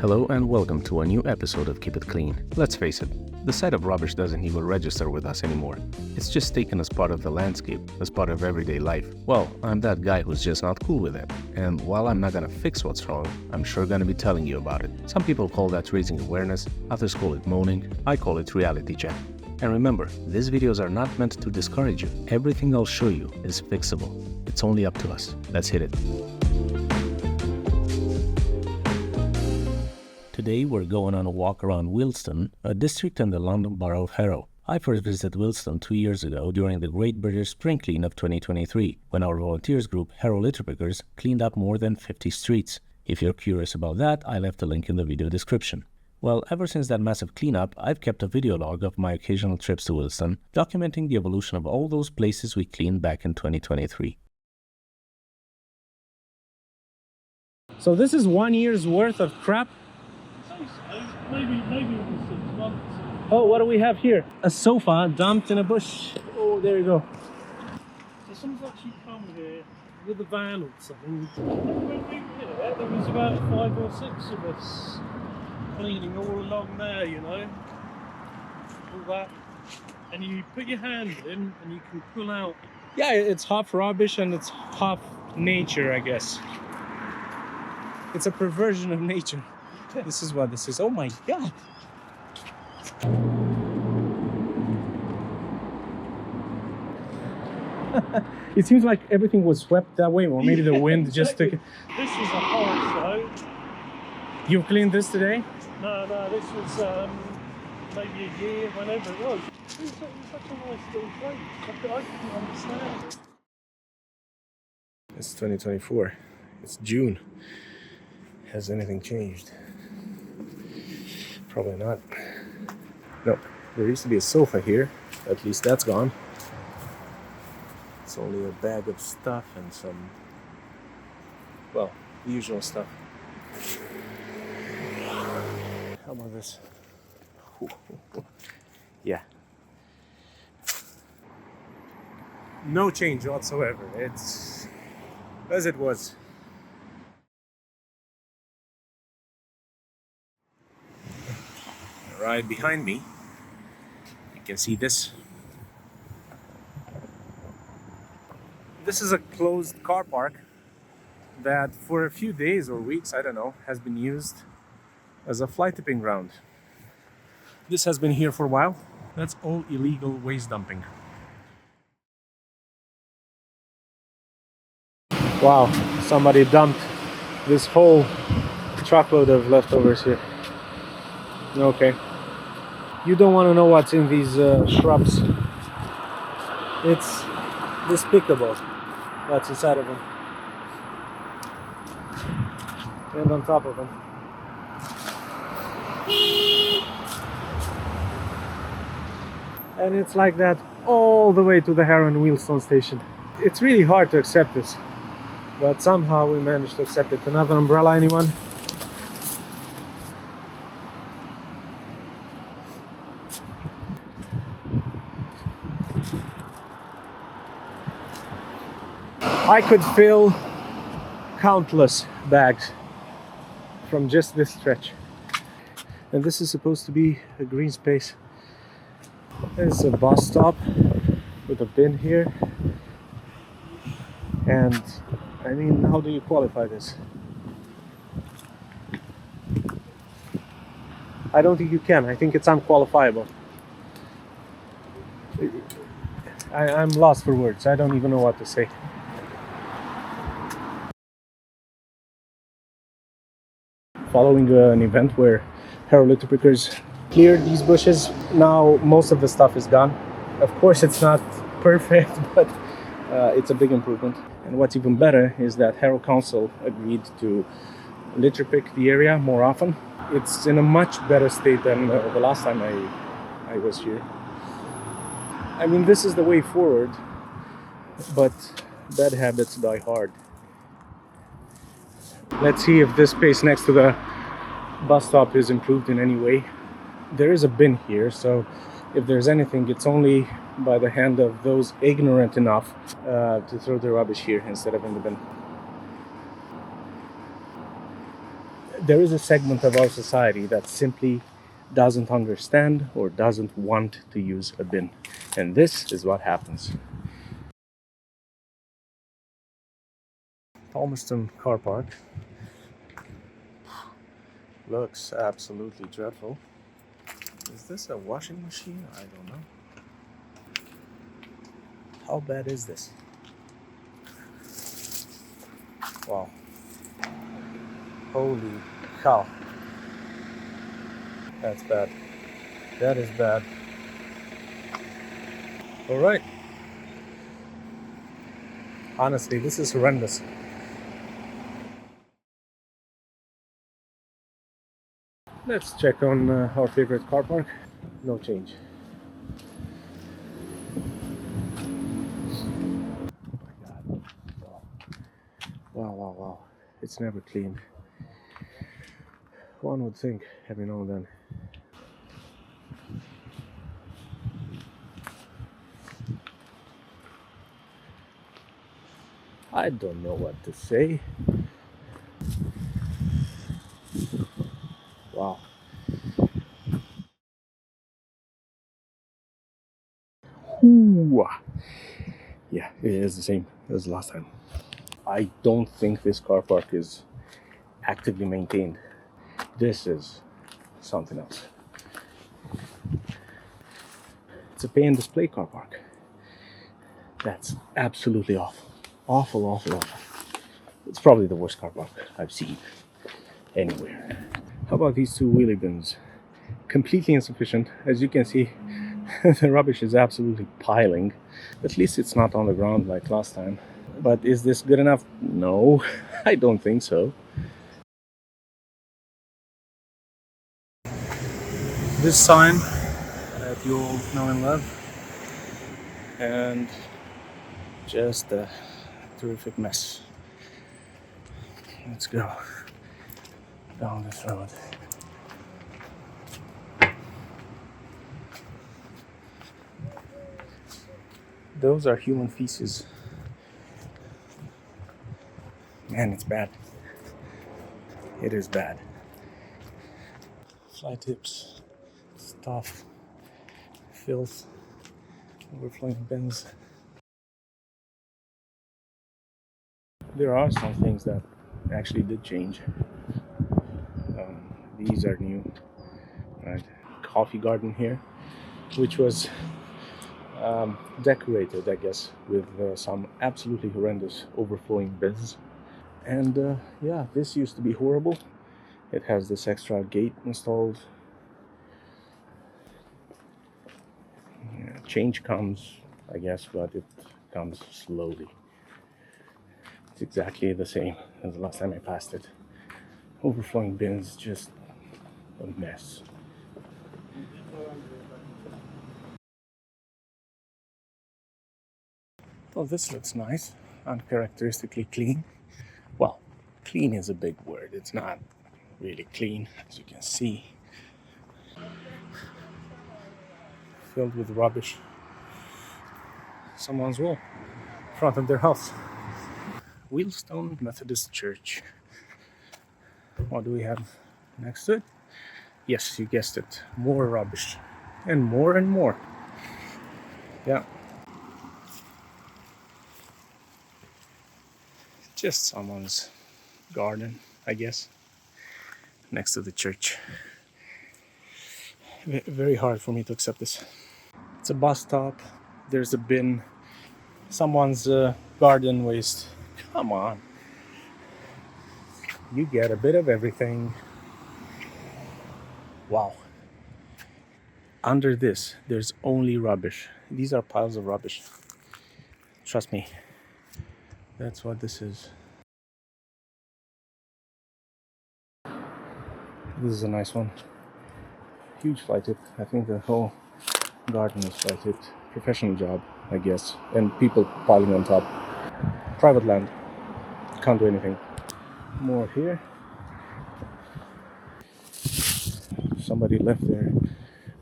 Hello and welcome to a new episode of Keep It Clean. Let's face it, the sight of rubbish doesn't even register with us anymore. It's just taken as part of the landscape, as part of everyday life. Well, I'm that guy who's just not cool with it. And while I'm not gonna fix what's wrong, I'm sure gonna be telling you about it. Some people call that raising awareness, others call it moaning, I call it reality check. And remember, these videos are not meant to discourage you. Everything I'll show you is fixable. It's only up to us. Let's hit it. Today we're going on a walk around Wealdstone, a district in the London Borough of Harrow. I first visited Wealdstone 2 years ago during the Great British Spring Clean of 2023, when our volunteers group Harrow Litter Pickers cleaned up more than 50 streets. If you're curious about that, I left a link in the video description. Well, ever since that massive cleanup, I've kept a video log of my occasional trips to Wealdstone, documenting the evolution of all those places we cleaned back in 2023. So this is 1 year's worth of crap? Maybe it was 6 months. Oh, what do we have here? A sofa dumped in a bush. Oh, there you go. So someone's actually come here with a van or something. When we were here, there was about 5 or 6 of us cleaning all along there, you know. All that. And you put your hand in and you can pull out. Yeah, it's half rubbish and it's half nature, I guess. It's a perversion of nature. This is what this is. Oh my god! It seems like everything was swept that way, or maybe the wind just took it. This was a horror show. You cleaned this today? No, this was maybe a year, whenever it was. It was such a nice little place. I couldn't understand it. It's 2024. It's June. Has anything changed? Probably not. No, there used to be a sofa here. At least that's gone. It's only a bag of stuff and some, well, the usual stuff. How about this? Yeah. No change whatsoever. It's as it was. Right behind me, you can see this. This is a closed car park that for a few days or weeks, I don't know, has been used as a fly tipping ground. This has been here for a while. That's all illegal waste dumping. Wow, somebody dumped this whole truckload of leftovers here. Okay. You don't want to know what's in these shrubs. It's despicable what's inside of them. And on top of them. And it's like that all the way to the Harrow and Wealdstone station. It's really hard to accept this, but somehow we managed to accept it. Another umbrella, anyone? I could fill countless bags from just this stretch. And this is supposed to be a green space. There's a bus stop with a bin here. And I mean, how do you qualify this? I don't think you can. I think it's unqualifiable. I'm lost for words. I don't even know what to say. Following an event where Harrow Litter Pickers cleared these bushes, now most of the stuff is gone. Of course it's not perfect, but it's a big improvement. And what's even better is that Harrow Council agreed to litter pick the area more often. It's in a much better state than the last time I was here. I mean, this is the way forward, but bad habits die hard. Let's see if this space next to the bus stop is improved in any way. There is a bin here, so if there's anything, it's only by the hand of those ignorant enough to throw their rubbish here instead of in the bin. there is a segment of our society that simply doesn't understand or doesn't want to use a bin. And this is what happens. Palmerston car park looks absolutely dreadful. Is this a washing machine? I don't know. How bad is this? Wow. Holy cow. That's bad. That is bad. Alright. Honestly, this is horrendous. Let's check on our favorite car park. No change. Oh my god. Wow, wow, wow. It's never clean. One would think every now and then. I don't know what to say. Wow. Ooh. Yeah, it is the same as last time. I don't think this car park is actively maintained. This is something else. It's a pay and display car park. That's absolutely awful. Awful, awful, awful. It's probably the worst car park I've seen anywhere. How about these two wheelie bins? Completely insufficient. As you can see, the rubbish is absolutely piling. At least it's not on the ground like last time. But is this good enough? No, I don't think so. This sign that you all know and love, and just a terrific mess. Let's go down this road. Those are human feces. Man, it's bad. It is bad. Fly tips, stuff, filth, overflowing bins. There are some things that actually did change. These are new, right? Coffee garden here, which was decorated, I guess, with some absolutely horrendous overflowing bins. And yeah, this used to be horrible. It has this extra gate installed. Yeah, change comes, I guess, but it comes slowly. It's exactly the same as the last time I passed it. Overflowing bins, just a mess. Well, this looks nice, uncharacteristically clean. Well, clean is a big word. It's not really clean, as you can see. Filled with rubbish. Someone's wall in front of their house. Wealdstone Methodist Church. What do we have next to it? Yes, you guessed it. More rubbish. And more and more. Yeah. Just someone's garden, I guess, next to the church. Very hard for me to accept this. It's a bus stop. There's a bin. Someone's garden waste. Come on. You get a bit of everything. Wow. Under this, there's only rubbish. These are piles of rubbish. Trust me. That's what this is. This is a nice one. Huge fly tip. I think the whole garden is fly tipped. Professional job, I guess. And people piling on top. Private land. Can't do anything. More here. Somebody left their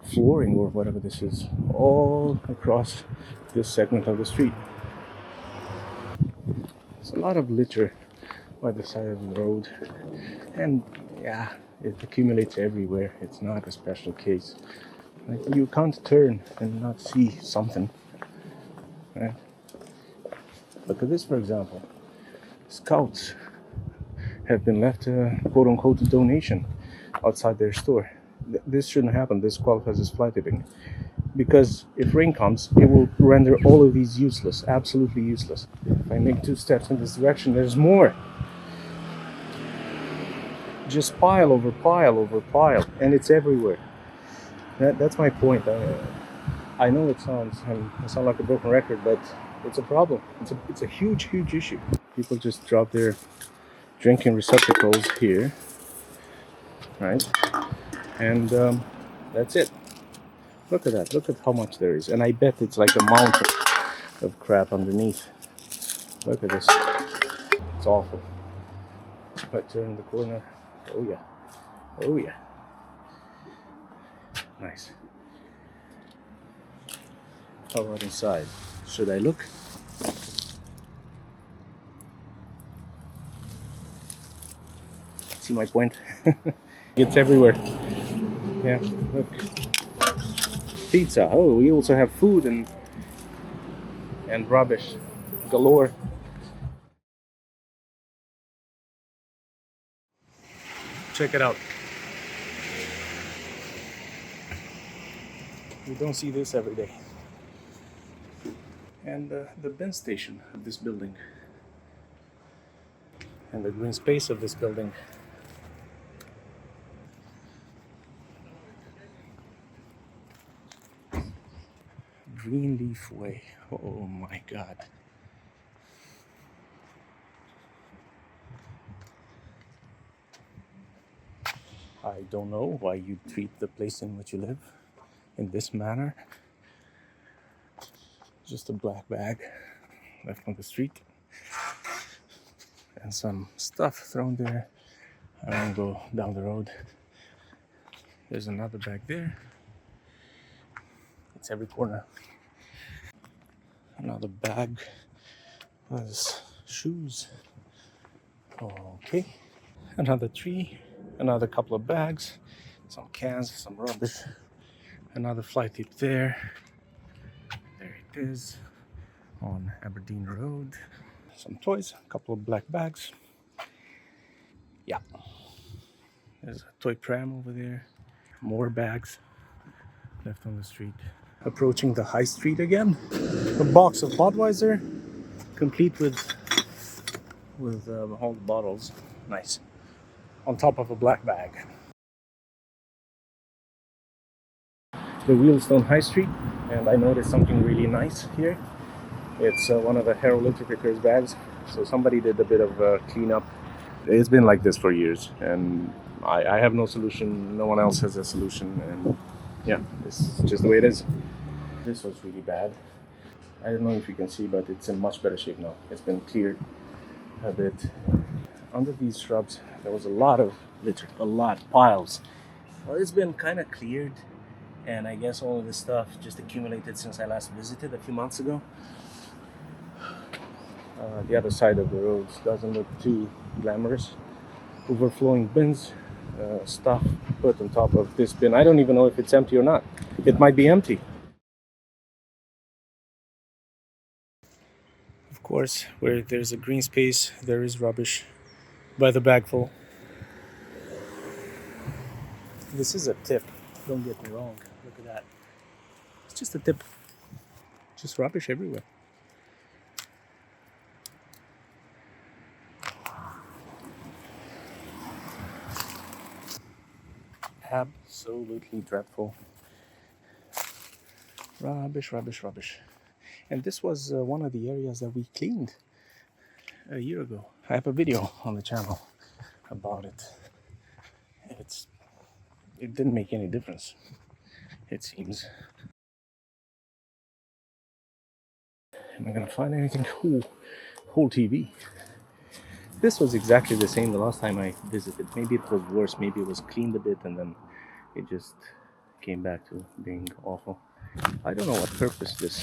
flooring or whatever this is all across this segment of the street. There's a lot of litter by the side of the road, and yeah, it accumulates everywhere. It's not a special case. Like, you can't turn and not see something, right? Look at this, for example. Scouts have been left a quote-unquote donation outside their store. This shouldn't happen. This qualifies as fly tipping. Because if rain comes, it will render all of these useless, absolutely useless. If I make 2 steps in this direction, there's more. Just pile over pile over pile, and it's everywhere. That's my point. I know I sound like a broken record, but it's a problem. It's a huge, huge issue. People just drop their drinking receptacles here, right? And that's it. Look at that. Look at how much there is. And I bet it's like a mountain of crap underneath. Look at this. It's awful. If I turn the corner, oh yeah. Oh yeah. Nice. How about inside? Should I look? See my point? It's everywhere. Yeah, look. Pizza. Oh, we also have food and rubbish galore. Check it out. You don't see this every day. And the bin station of this building, and the green space of this building. Greenleaf Way. Oh my God. I don't know why you treat the place in which you live in this manner. Just a black bag left on the street and some stuff thrown there. I won't go down the road. There's another bag there. It's every corner. Another bag. There's shoes. Okay. Another tree. Another couple of bags. Some cans, some rubbish. Another fly tip there. There it is. On Aberdeen Road. Some toys. A couple of black bags. Yeah. There's a toy pram over there. More bags left on the street. Approaching the high street again. A box of Budweiser, complete with all the bottles. Nice. On top of a black bag. The Wealdstone High Street, and I noticed something really nice here. It's one of the Harrow Litter Pickers bags. So somebody did a bit of cleanup. It's been like this for years, and I have no solution. No one else has a solution, and yeah, this is just the way it is. This was really bad. I don't know if you can see, but it's in much better shape now. It's been cleared a bit. Under these shrubs, there was a lot of litter, a lot, piles. Well, it's been kind of cleared, and I guess all of this stuff just accumulated since I last visited a few months ago. The other side of the road doesn't look too glamorous. Overflowing bins, stuff put on top of this bin. I don't even know if it's empty or not. It might be empty. Of course, where there's a green space, there is rubbish by the bagful. This is a tip, don't get me wrong. Look at that. It's just a tip. Just rubbish everywhere. Absolutely dreadful. Rubbish, rubbish, rubbish. And this was one of the areas that we cleaned a year ago. I have a video on the channel about it. It didn't make any difference, it seems. Am I gonna find anything? Ooh, whole TV. This was exactly the same the last time I visited. Maybe it was worse. Maybe it was cleaned a bit and then it just came back to being awful. I don't know what purpose this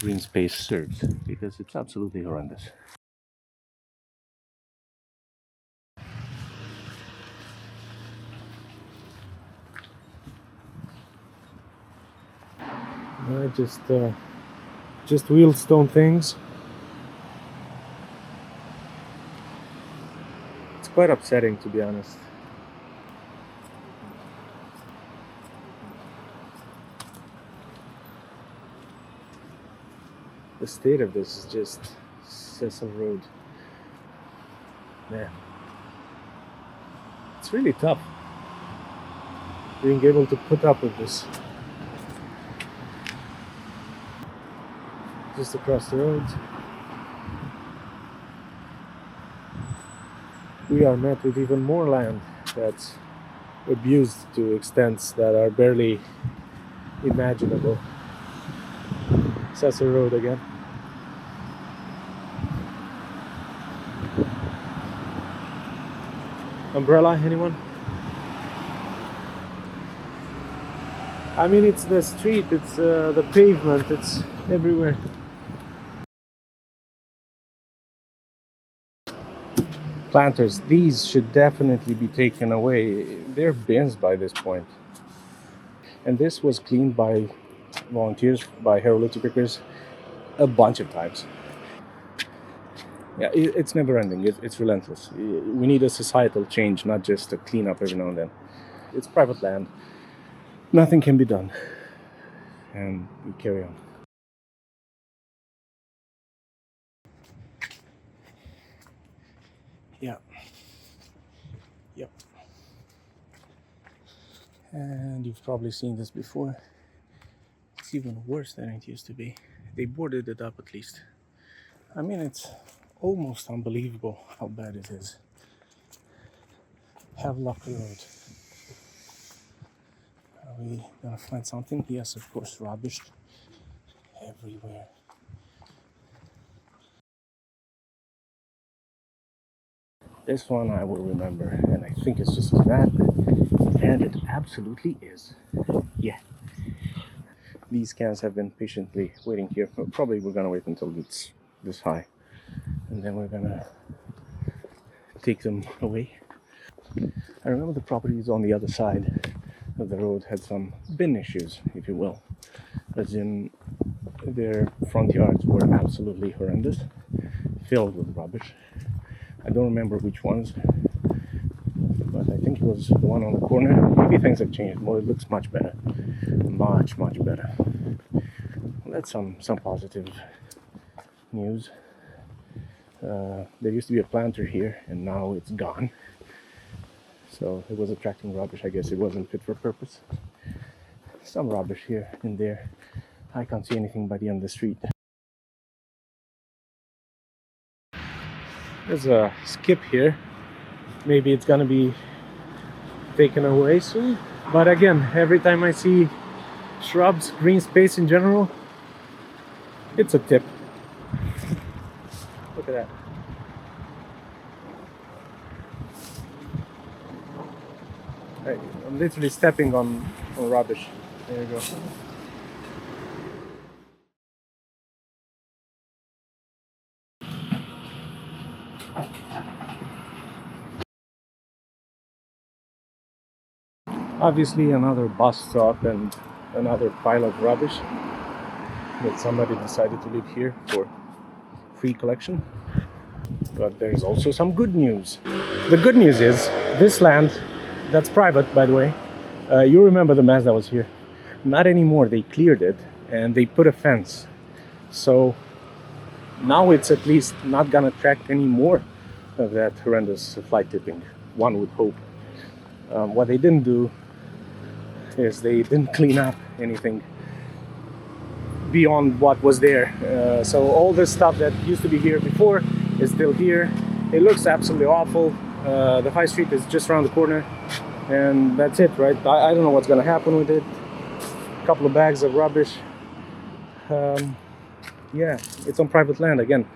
green space serves, because it's absolutely horrendous. Just Wealdstone things. It's quite upsetting, to be honest. The state of this is just Cecil Road. Man, it's really tough being able to put up with this. Just across the road, we are met with even more land that's abused to extents that are barely imaginable. Cecil Road again. Umbrella, anyone? I mean, it's the street, it's the pavement, it's everywhere. Planters, these should definitely be taken away. They're bins by this point. And this was cleaned by volunteers, by Harrow Litter Pickers, a bunch of times. Yeah, it's never ending, it's relentless. We need a societal change, not just a cleanup every now and then. It's private land. Nothing can be done. And we carry on. Yeah. Yep. And you've probably seen this before. It's even worse than it used to be. They boarded it up at least. I mean, it's almost unbelievable how bad it is. Harrow Road. Are we gonna find something? Yes, of course, rubbish everywhere. This one I will remember, and I think it's just as bad, and it absolutely is. Yeah. These cans have been patiently waiting here. Well, probably we're gonna wait until it's this high, and then we're gonna take them away. I remember the properties on the other side of the road had some bin issues, if you will, as in their front yards were absolutely horrendous, filled with rubbish. I don't remember which ones, but I think it was the one on the corner. Maybe things have changed. Well, it looks much better. Much better. Well, that's some positive news. There used to be a planter here, and now it's gone. So it was attracting rubbish. I guess it wasn't fit for purpose. Some rubbish here and there. I can't see anything by the end of the street. There's a skip here. Maybe it's gonna be taken away soon. But again, every time I see shrubs, green space in general, it's a tip. Look at that. I'm literally stepping on rubbish. There you go. Obviously another bus stop and another pile of rubbish that somebody decided to leave here for free collection. But there's also some good news. The good news is this land, that's private by the way, you remember the mess that was here. Not anymore, they cleared it and they put a fence. So now it's at least not gonna attract any more of that horrendous fly tipping, one would hope. What they didn't do is they didn't clean up anything beyond what was there. So all this stuff that used to be here before is still here. It looks absolutely awful. The high street is just around the corner, and that's it, right? I don't know what's gonna happen with it. A couple of bags of rubbish. Yeah, it's on private land again.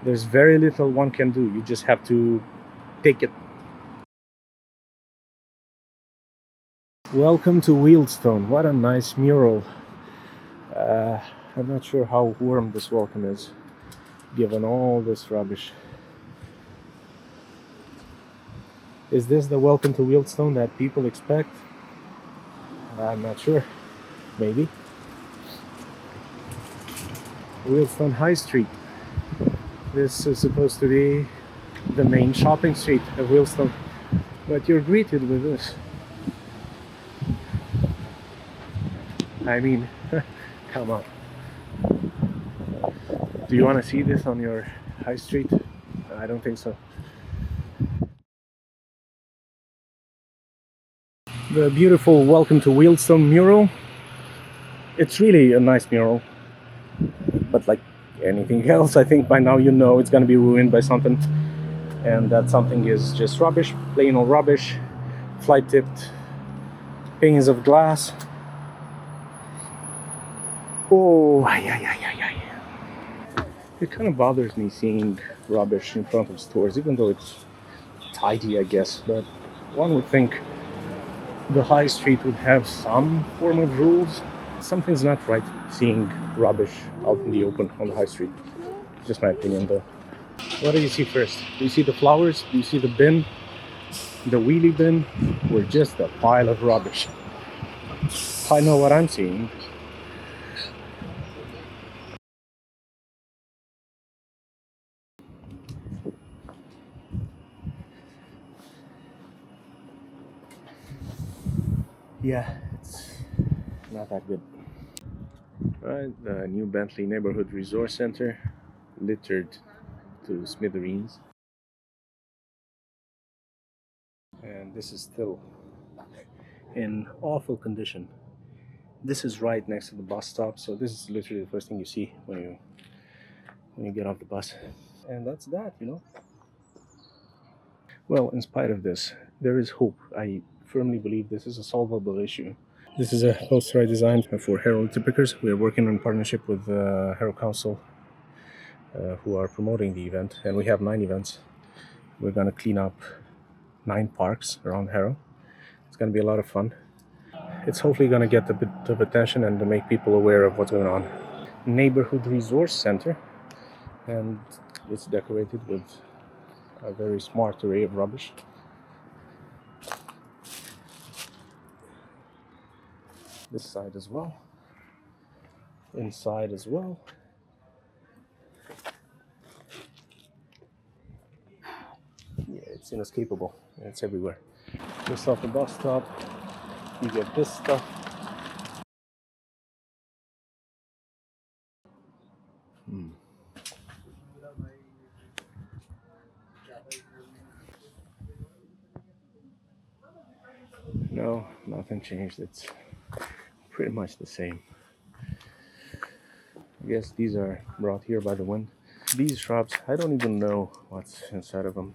There's very little one can do. You just have to take it. Welcome to Wealdstone. What a nice mural. I'm not sure how warm this welcome is, given all this rubbish. Is this the welcome to Wealdstone that people expect? I'm not sure. Maybe. Wealdstone High Street. This is supposed to be the main shopping street of Wealdstone, but you're greeted with this. I mean, come on. Do you want to see this on your high street? I don't think so. The beautiful Welcome to Wealdstone mural. It's really a nice mural, but like anything else, I think by now you know it's gonna be ruined by something, and that something is just rubbish, plain old rubbish, fly-tipped panes of glass. Oh, it kind of bothers me seeing rubbish in front of stores, even though it's tidy, I guess. But one would think the high street would have some form of rules. Something's not right seeing rubbish out in the open on the high street. Just my opinion, though. What do you see first? Do you see the flowers? Do you see the bin? The wheelie bin? Or just a pile of rubbish? I know what I'm seeing. Yeah, it's not that good. Right, the new Bentley Neighborhood Resort Center, littered to smithereens. And this is still in awful condition. This is right next to the bus stop, so this is literally the first thing you see when you get off the bus. And that's that, you know. Well, in spite of this, there is hope. I firmly believe this is a solvable issue. This is a poster I designed for Harrow Litter Pickers. We are working in partnership with Harrow Council, who are promoting the event, and we have 9 events. We're going to clean up 9 parks around Harrow. It's going to be a lot of fun. It's hopefully going to get a bit of attention and to make people aware of what's going on. Neighborhood Resource Center, and it's decorated with a very smart array of rubbish. This side as well, inside as well. Yeah, it's inescapable. It's everywhere. Just off the bus stop, you get this stuff. No, nothing changed. It's pretty much the same. I guess these are brought here by the wind. These shrubs, I don't even know what's inside of them.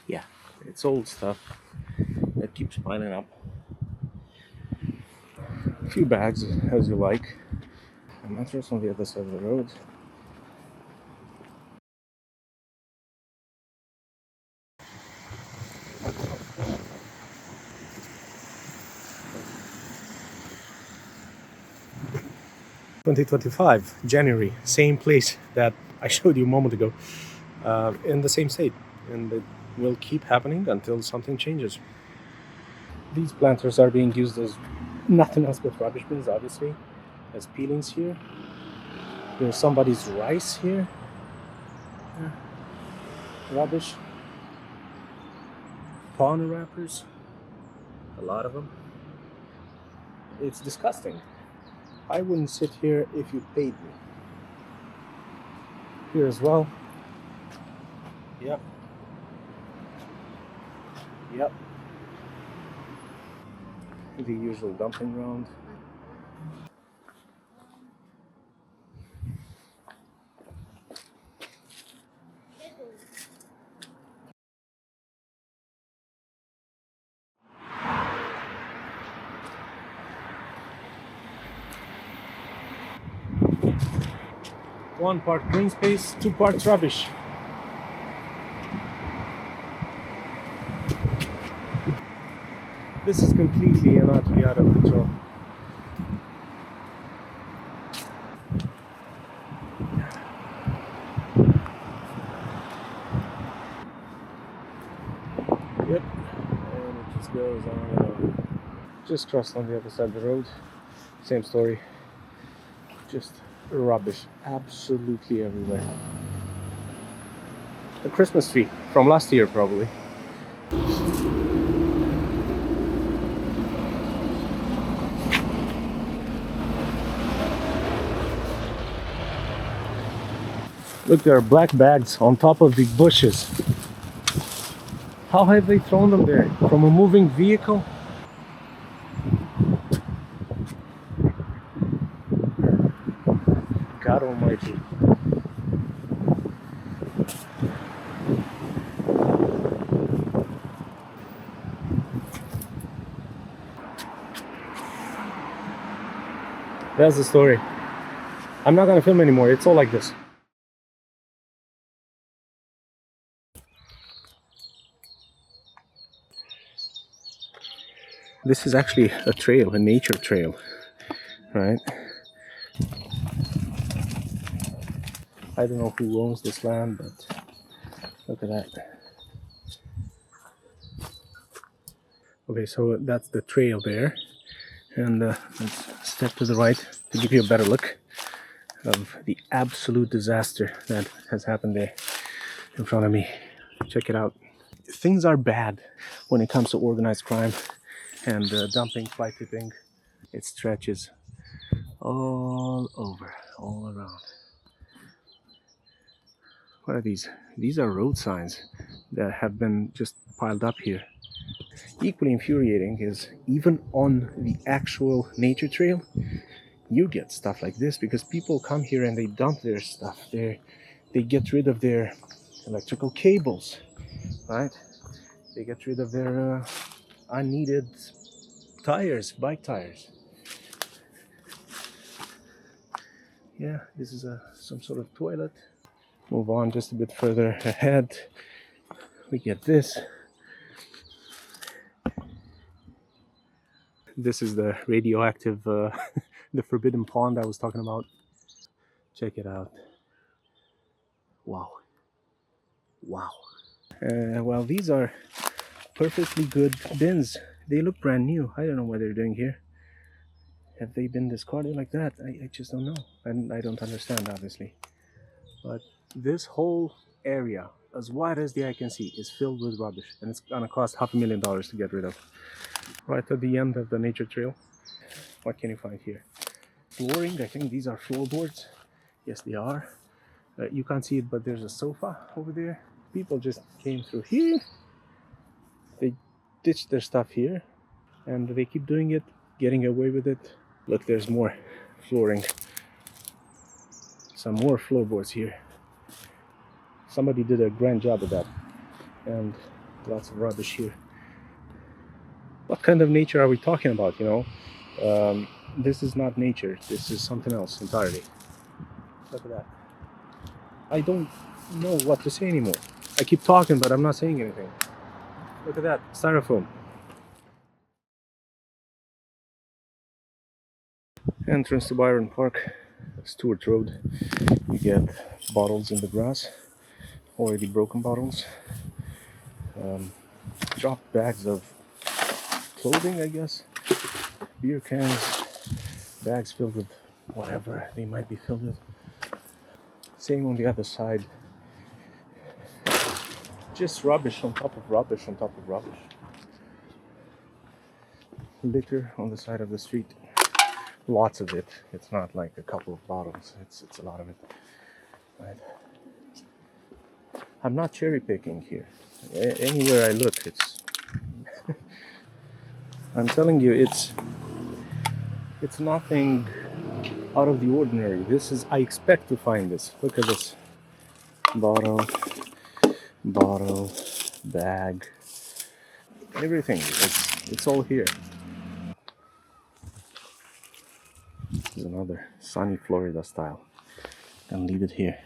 Yeah, it's old stuff that keeps piling up. A few bags, as you like. A mattress on the other side of the road. (2025) January, same place that I showed you a moment ago, in the same state, and it will keep happening until something changes. These planters are being used as nothing else but rubbish bins, obviously, as peelings here. There's somebody's rice here. Rubbish. Pawn wrappers. A lot of them. It's disgusting. I wouldn't sit here if you paid me. Here as well. Yep. The usual dumping ground. One part green space, 2 parts rubbish. This is completely and utterly out of control. Yep, and it just goes on and on. Just crossed on the other side of the road. Same story. Just rubbish absolutely everywhere. The Christmas tree from last year, probably. Look, there are black bags on top of the bushes. How have they thrown them there? From a moving vehicle? God almighty. That's the story. I'm not gonna film anymore. It's all like this. This is actually a trail, a nature trail, right? I don't know who owns this land, but look at that. Okay, so that's the trail there. And let's step to the right to give you a better look of the absolute disaster that has happened there in front of me. Check it out. Things are bad when it comes to organized crime and dumping, fly tipping. It stretches all over, all around. What are these? These are road signs that have been just piled up here. Equally infuriating is even on the actual nature trail, you get stuff like this because people come here and they dump their stuff. They get rid of their electrical cables, right? They get rid of their unneeded tires, bike tires. Yeah, this is some sort of toilet. Move on just a bit further ahead. We get this. This is the radioactive, the forbidden pond I was talking about. Check it out. Wow. Wow. Well, these are perfectly good bins. They look brand new. I don't know what they're doing here. Have they been discarded like that? I just don't know. And I don't understand, obviously. But this whole area, as wide as the eye can see, is filled with rubbish. And it's gonna cost $500,000 to get rid of. Right at the end of the nature trail. What can you find here? Flooring. I think these are floorboards. Yes, they are. You can't see it, but there's a sofa over there. People just came through here. They ditched their stuff here. And they keep doing it, getting away with it. Look, there's more flooring. Some more floorboards here. Somebody did a grand job of that. And lots of rubbish here. What kind of nature are we talking about, you know? This is not nature. This is something else entirely. Look at that. I don't know what to say anymore. I keep talking, but I'm not saying anything. Look at that, styrofoam. Entrance to Byron Park, Stewart Road. You get bottles in the grass, already broken bottles. Dropped bags of clothing, I guess. Beer cans, bags filled with whatever they might be filled with. Same on the other side. Just rubbish on top of rubbish on top of rubbish. Litter on the side of the street. Lots of it. It's not like a couple of bottles. It's a lot of it. Right. I'm not cherry picking here. Anywhere I look, it's. I'm telling you, it's nothing out of the ordinary. This is. I expect to find this. Look at this. Bottle, bag, everything. It's all here. This is another sunny Florida style. And leave it here.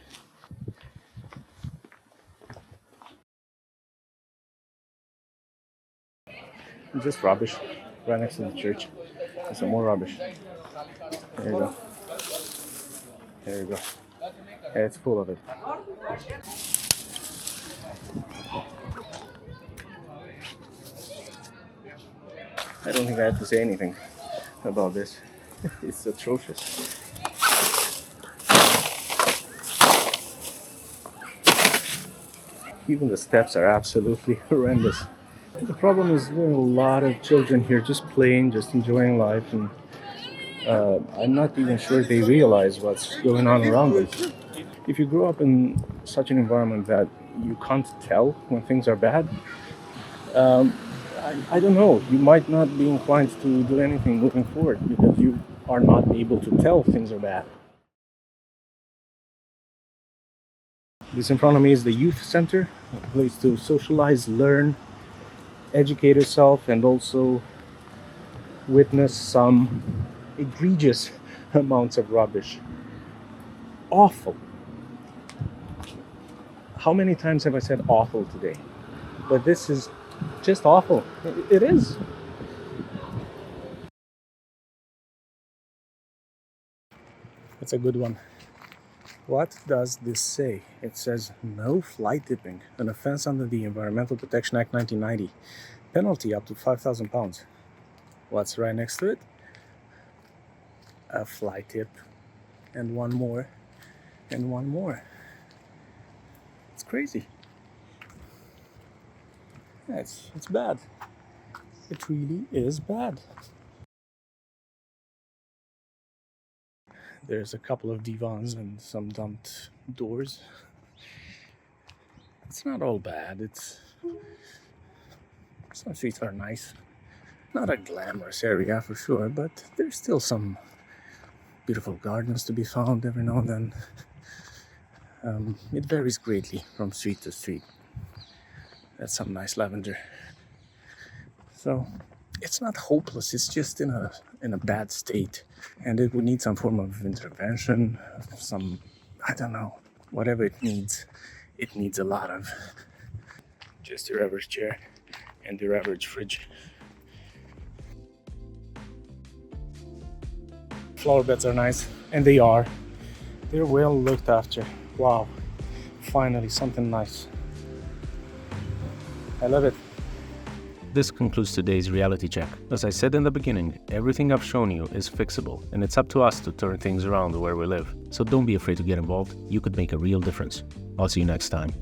Just rubbish right next to the church. And some more rubbish. There you go. There you go. Yeah, it's full of it. I don't think I have to say anything about this. It's atrocious. Even the steps are absolutely horrendous. The problem is there are a lot of children here just playing, just enjoying life, and I'm not even sure they realize what's going on around them. If you grow up in such an environment that you can't tell when things are bad, I don't know, you might not be inclined to do anything moving forward because you are not able to tell things are bad. This in front of me is the youth center, a place to socialize, learn, educate yourself, and also witness some egregious amounts of rubbish. Awful. How many times have I said awful today? But this is just awful. It is. It's a good one. What does this say? It says no fly tipping, an offense under the Environmental Protection Act 1990. Penalty up to £5,000. What's right next to it? A fly tip, and one more, and one more. It's crazy. Yeah, it's bad. It really is bad. There's a couple of divans and some dumped doors. It's not all bad. Some streets are nice. Not a glamorous area for sure, but there's still some beautiful gardens to be found every now and then. It varies greatly from street to street. That's some nice lavender. So it's not hopeless, it's just in a bad state, and it would need some form of intervention, I don't know, whatever it needs a lot of. Just your average chair and your average fridge. Flower beds are nice, and they are. They're well looked after. Wow, finally something nice. I love it. This concludes today's reality check. As I said in the beginning, everything I've shown you is fixable, and it's up to us to turn things around where we live. So don't be afraid to get involved. You could make a real difference. I'll see you next time.